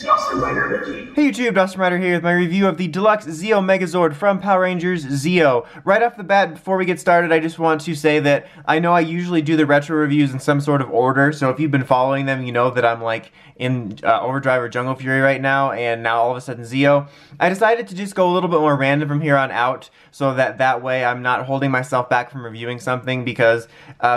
Hey YouTube, Dustin Rider here with my review of the DX Zeo Megazord from Power Rangers Zeo. Right off the bat, before we get started, I just want to say that I know I usually do the retro reviews in some sort of order, so if you've been following them, you know that I'm like in Overdrive or Jungle Fury right now, and now all of a sudden Zeo. I decided to just go a little bit more random from here on out, so that way I'm not holding myself back from reviewing something, because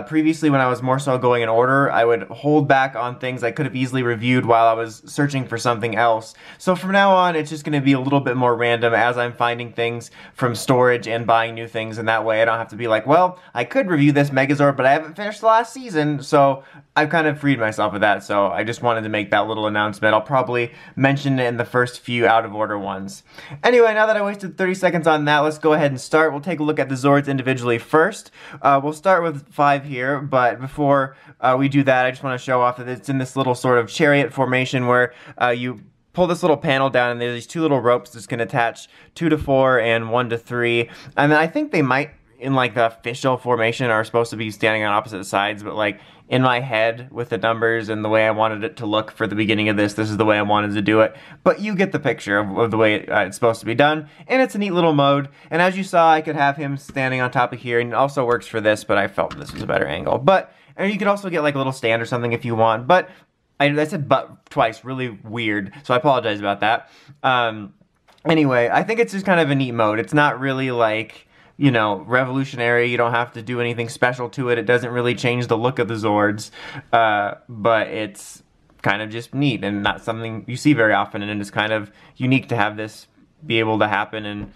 previously when I was more so going in order, I would hold back on things I could have easily reviewed while I was searching for something else. So from now on, it's just going to be a little bit more random as I'm finding things from storage and buying new things, and that way I don't have to be like, well, I could review this Megazord, but I haven't finished the last season, so I've kind of freed myself of that, so I just wanted to make that little announcement. I'll probably mention it in the first few out-of-order ones. Anyway, now that I wasted 30 seconds on that, let's go ahead and start. We'll take a look at the Zords individually first. We'll start with 5 here, but before we do that, I just want to show off that it's in this little sort of chariot formation where you pull this little panel down, and there's these 2 little ropes that can attach 2 to 4 and 1 to 3. And then I think they might, in like the official formation, are supposed to be standing on opposite sides, but like in my head with the numbers and the way I wanted it to look for the beginning of this is the way I wanted to do it. But you get the picture of the way it's supposed to be done, and it's a neat little mode. And as you saw, I could have him standing on top of here, and it also works for this, but I felt this was a better angle. But and you could also get like a little stand or something if you want, but I said but twice, really weird, so I apologize about that. Anyway, I think it's just kind of a neat mode. It's not really like, you know, revolutionary. You don't have to do anything special to it. It doesn't really change the look of the Zords, but it's kind of just neat and not something you see very often, and it's kind of unique to have this be able to happen, and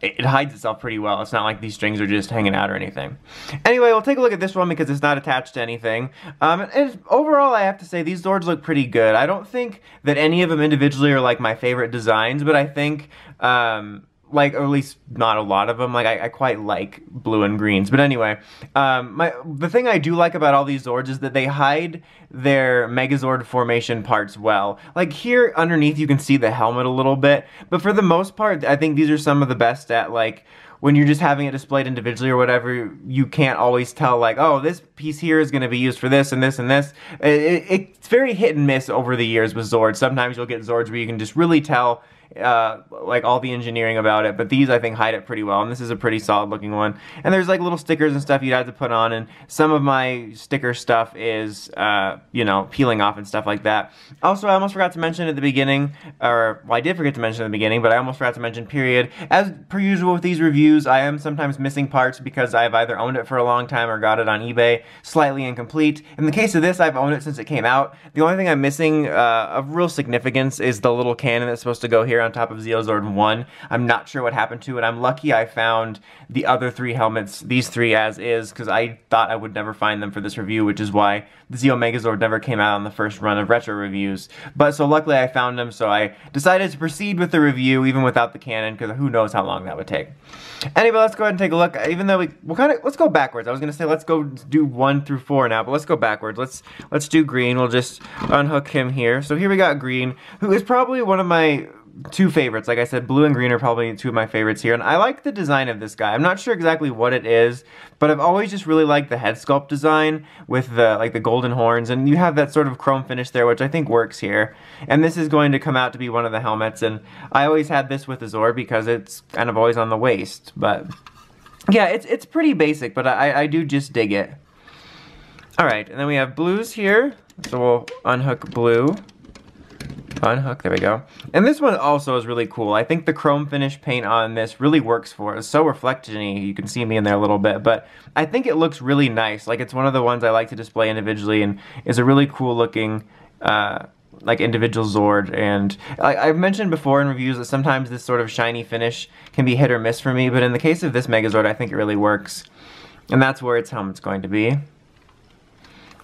it hides itself pretty well. It's not like these strings are just hanging out or anything. Anyway, we'll take a look at this one because it's not attached to anything. And overall, I have to say, these Zords look pretty good. I don't think that any of them individually are like my favorite designs, but I think like, or at least not a lot of them. Like, I quite like blue and greens. But anyway, the thing I do like about all these Zords is that they hide their Megazord formation parts well. Like here underneath you can see the helmet a little bit, but for the most part I think these are some of the best at, like, when you're just having it displayed individually or whatever, you can't always tell, like, oh, this piece here is going to be used for this and this and this. It's very hit and miss over the years with Zords. Sometimes you'll get Zords where you can just really tell like all the engineering about it, but these I think hide it pretty well, and this is a pretty solid looking one. And there's like little stickers and stuff you'd have to put on, and some of my sticker stuff is you know, peeling off and stuff like that. Also, I almost forgot to mention at the beginning, or well, I did forget to mention at the beginning, but I almost forgot to mention period. As per usual with these reviews, I am sometimes missing parts because I've either owned it for a long time or got it on eBay slightly incomplete. In the case of this, I've owned it since it came out. The only thing I'm missing of real significance is the little cannon that's supposed to go here on top of Zeozord 1. I'm not sure what happened to it. I'm lucky I found the other 3 helmets, these 3 as is, because I thought I would never find them for this review, which is why the Zeo Megazord never came out on the first run of retro reviews. But so luckily I found them, so I decided to proceed with the review even without the cannon, because who knows how long that would take. Anyway, let's go ahead and take a look. Even though let's go backwards. I was gonna say let's go do 1 through 4 now, but let's go backwards. Let's do green. We'll just unhook him here. So here we got green, who is probably one of my 2 favorites. Like I said, blue and green are probably 2 of my favorites here, and I like the design of this guy. I'm not sure exactly what it is, but I've always just really liked the head sculpt design with the like the golden horns, and you have that sort of chrome finish there, which I think works here. And this is going to come out to be one of the helmets, and I always had this with the Zord because it's kind of always on the waist. But yeah, it's pretty basic, but I do just dig it. Alright, and then we have blues here, so we'll unhook blue. Unhook, there we go. And this one also is really cool. I think the chrome finish paint on this really works for it. It's so reflected-y. You can see me in there a little bit, but I think it looks really nice. Like, it's one of the ones I like to display individually, and is a really cool looking like individual Zord. And I've mentioned before in reviews that sometimes this sort of shiny finish can be hit or miss for me, but in the case of this Megazord, I think it really works. And that's where its helmet's going to be.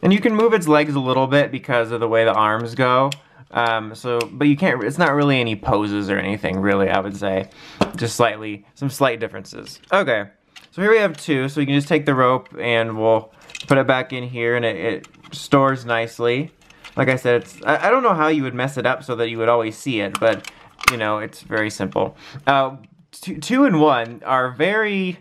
And you can move its legs a little bit because of the way the arms go. But you can't, it's not really any poses or anything, really, I would say. Just some slight differences. Okay, so here we have 2, so you can just take the rope and we'll put it back in here, and it stores nicely. Like I said, I don't know how you would mess it up so that you would always see it, but, you know, it's very simple. 2 and 1 are very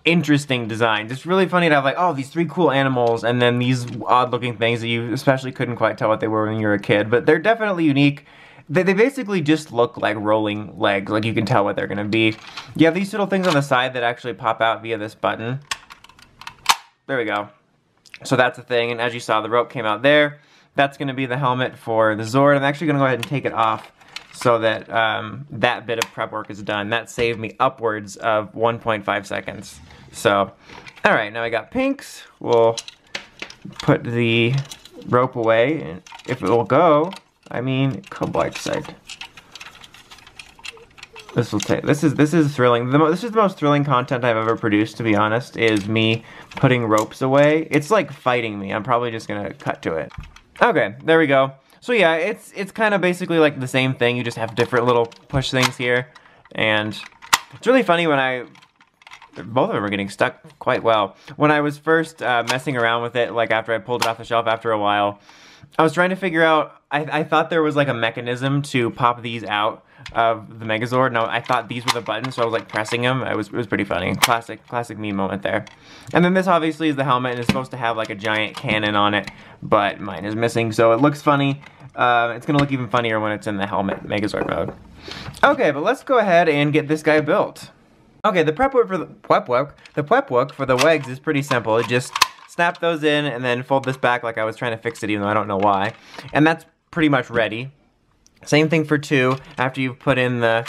interesting designs. It's really funny to have like, oh, these three cool animals and then these odd looking things that you especially couldn't quite tell what they were when you were a kid, but they're definitely unique. They basically just look like rolling legs, like you can tell what they're gonna be. You have these little things on the side that actually pop out via this button. There we go. So that's the thing, and as you saw, the rope came out there. That's gonna be the helmet for the Zord. I'm actually gonna go ahead and take it off so that that bit of prep work is done. That saved me upwards of 1.5 seconds. So, all right, now I got pinks. We'll put the rope away, and if it will go, I mean, comprised. This will take. This is thrilling. This is the most thrilling content I've ever produced, to be honest. Is me putting ropes away. It's like fighting me. I'm probably just gonna cut to it. Okay, there we go. So yeah, it's kind of basically like the same thing. You just have different little push things here, and it's really funny when both of them are getting stuck quite well. When I was first messing around with it, like after I pulled it off the shelf after a while, I was trying to figure out, I thought there was like a mechanism to pop these out of the Megazord. Now I thought these were the buttons, so I was like pressing them. It was pretty funny. Classic me moment there. And then this obviously is the helmet, and it's supposed to have like a giant cannon on it, but mine is missing, so it looks funny. It's gonna look even funnier when it's in the helmet Megazord mode. Okay, but let's go ahead and get this guy built. Okay, the prep work for the legs is pretty simple. It just snap those in and then fold this back like I was trying to fix it, even though I don't know why. And that's pretty much ready. Same thing for 2, after you've put in the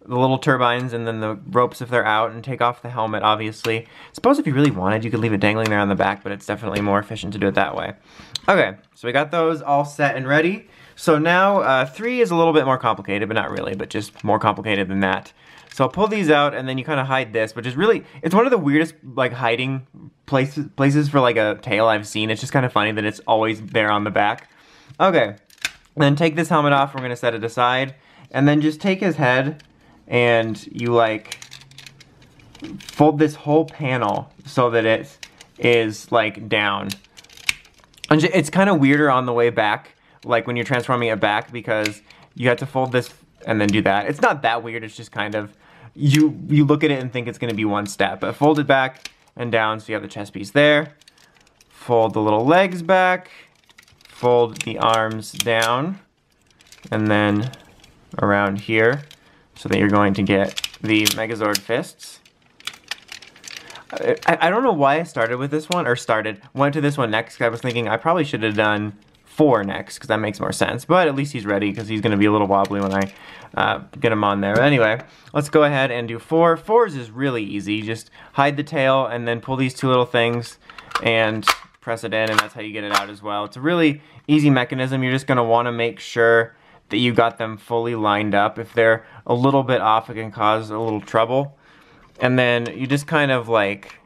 little turbines and then the ropes if they're out, and take off the helmet, obviously. I suppose if you really wanted, you could leave it dangling there on the back, but it's definitely more efficient to do it that way. Okay, so we got those all set and ready. So now 3 is a little bit more complicated, but not really, but just more complicated than that. So I'll pull these out, and then you kind of hide this, which is really, it's one of the weirdest like hiding places for like a tail I've seen. It's just kind of funny that it's always there on the back. Okay, then take this helmet off. We're gonna set it aside, and then just take his head, and you like fold this whole panel so that it is like down. And it's kind of weirder on the way back, like when you're transforming it back, because you have to fold this and then do that. It's not that weird. It's just kind of, you look at it and think it's going to be one step, but fold it back and down so you have the chest piece there. Fold the little legs back, fold the arms down, and then around here so that you're going to get the Megazord fists. I don't know why I started with this one, or went to this one next, because I was thinking I probably should have done 4 next, because that makes more sense. But at least he's ready, because he's going to be a little wobbly when I get him on there. But anyway, let's go ahead and do 4. 4s is really easy. Just hide the tail, and then pull these 2 little things, and press it in, and that's how you get it out as well. It's a really easy mechanism. You're just going to want to make sure that you got them fully lined up. If they're a little bit off, it can cause a little trouble. And then you just kind of like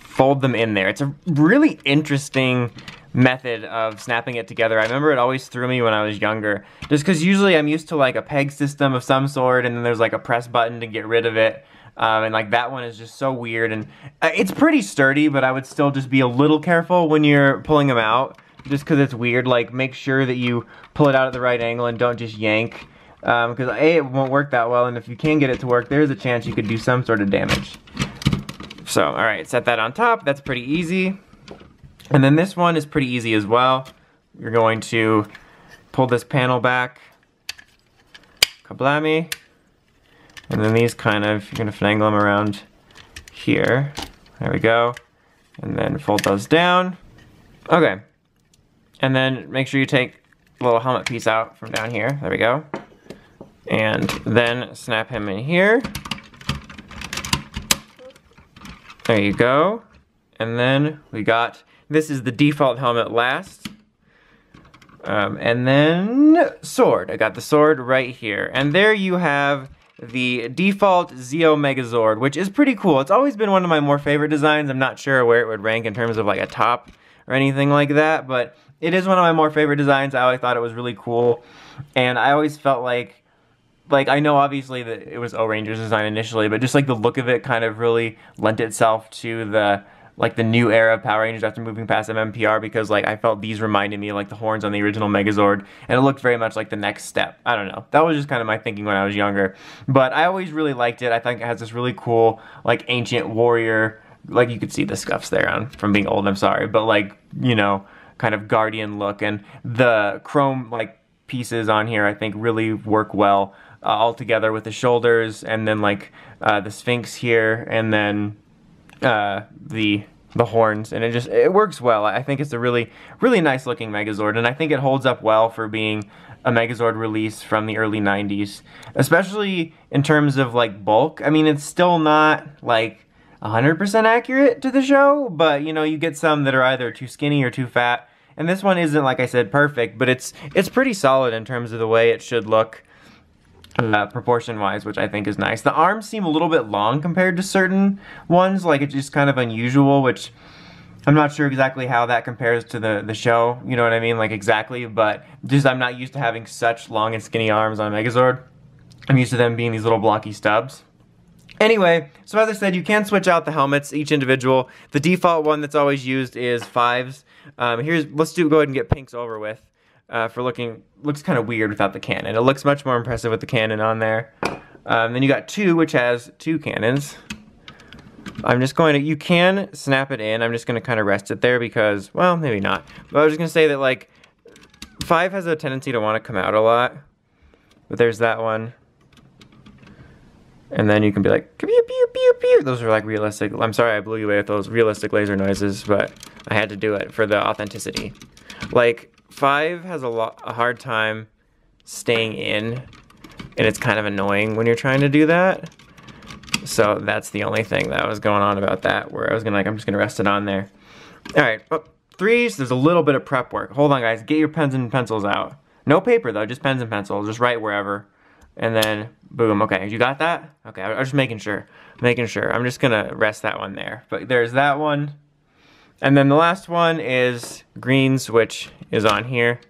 fold them in there. It's a really interesting method of snapping it together. I remember it always threw me when I was younger, just because usually I'm used to like a peg system of some sort, and then there's like a press button to get rid of it. And like that one is just so weird, and it's pretty sturdy, but I would still just be a little careful when you're pulling them out, just because it's weird. Like, make sure that you pull it out at the right angle and don't just yank. Because A, it won't work that well, and if you can get it to work, there's a chance you could do some sort of damage. So, alright, set that on top. That's pretty easy. And then this one is pretty easy as well. You're going to pull this panel back. Kablammy. And then these kind of, you're going to finagle them around here. There we go. And then fold those down. Okay. And then make sure you take a little helmet piece out from down here. There we go. And then snap him in here. There you go. And then we got, this is the default helmet last. And then sword. I got the sword right here. And there you have the default Zeo Megazord, which is pretty cool. It's always been one of my more favorite designs. I'm not sure where it would rank in terms of like a top or anything like that, but it is one of my more favorite designs. I always thought it was really cool. And I always felt like I know obviously that it was O Rangers design initially, but just like the look of it kind of really lent itself to the new era of Power Rangers after moving past MMPR, because like I felt these reminded me of like the horns on the original Megazord, and it looked very much like the next step. I don't know. That was just kind of my thinking when I was younger. But I always really liked it. I think it has this really cool like ancient warrior, like you could see the scuffs there from being old, I'm sorry, but like, you know, kind of guardian look, and the chrome like pieces on here I think really work well all together with the shoulders, and then like the Sphinx here, and then the horns, and it works well. I think it's a really nice looking Megazord, and I think it holds up well for being a Megazord release from the early 90s, especially in terms of like bulk. I mean, it's still not like 100% accurate to the show, but you know, you get some that are either too skinny or too fat, and this one isn't, like I said, perfect, but it's pretty solid in terms of the way it should look proportion-wise, which I think is nice. The arms seem a little bit long compared to certain ones, like it's just kind of unusual, which I'm not sure exactly how that compares to the show, you know what I mean, like exactly, but just I'm not used to having such long and skinny arms on a Megazord. I'm used to them being these little blocky stubs. Anyway, so as I said, you can switch out the helmets, each individual. The default one that's always used is 5s. Let's go ahead and get pinks over with. Looks kind of weird without the cannon. It looks much more impressive with the cannon on there. Then you got 2, which has 2 cannons. You can snap it in. I'm just going to kind of rest it there because, well, maybe not. But I was just going to say that, like, 5 has a tendency to want to come out a lot. But there's that one. And then you can be like, pew, pew, pew, pew. Those are like realistic. I'm sorry I blew you away with those realistic laser noises, but I had to do it for the authenticity. Like, 5 has a hard time staying in, and it's kind of annoying when you're trying to do that. So that's the only thing that was going on about that, where I was gonna I'm just gonna rest it on there. All right, 3s, there's a little bit of prep work. Hold on, guys, get your pens and pencils out. No paper though, just pens and pencils. Just write wherever, and then boom. Okay, you got that? Okay, I was just making sure. I'm just gonna rest that one there. But there's that one. And then the last one is greens, which is on here,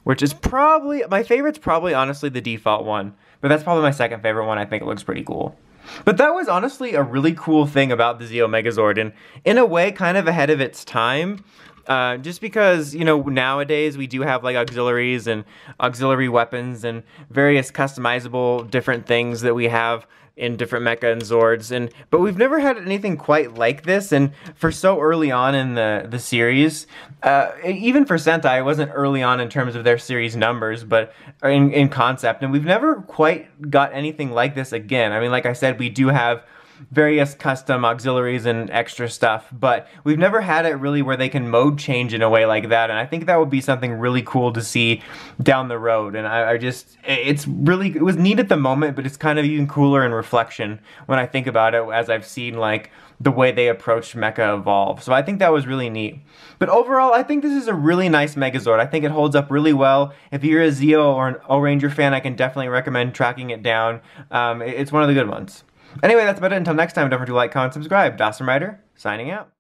which is probably, my favorite's probably honestly the default one, but that's probably my second favorite one. I think it looks pretty cool. But that was honestly a really cool thing about the Zeo Megazord, and in a way kind of ahead of its time, just because, you know, nowadays we do have like auxiliaries and auxiliary weapons and various customizable different things that we have in different mecha and Zords, but we've never had anything quite like this, and for so early on in the series, even for Sentai, it wasn't early on in terms of their series numbers, but in concept, and we've never quite got anything like this again. I mean, like I said, we do have various custom auxiliaries and extra stuff, but we've never had it really where they can mode change in a way like that, and I think that would be something really cool to see down the road. And it was neat at the moment, but it's kind of even cooler in reflection when I think about it, as I've seen like the way they approached Mecha evolve. So I think that was really neat. But overall, I think this is a really nice Megazord. I think it holds up really well. If you're a Zeo or an O-Ranger fan, I can definitely recommend tracking it down. It's one of the good ones. Anyway, that's about it. Until next time, don't forget to like, comment, subscribe. Dawson Rider, signing out.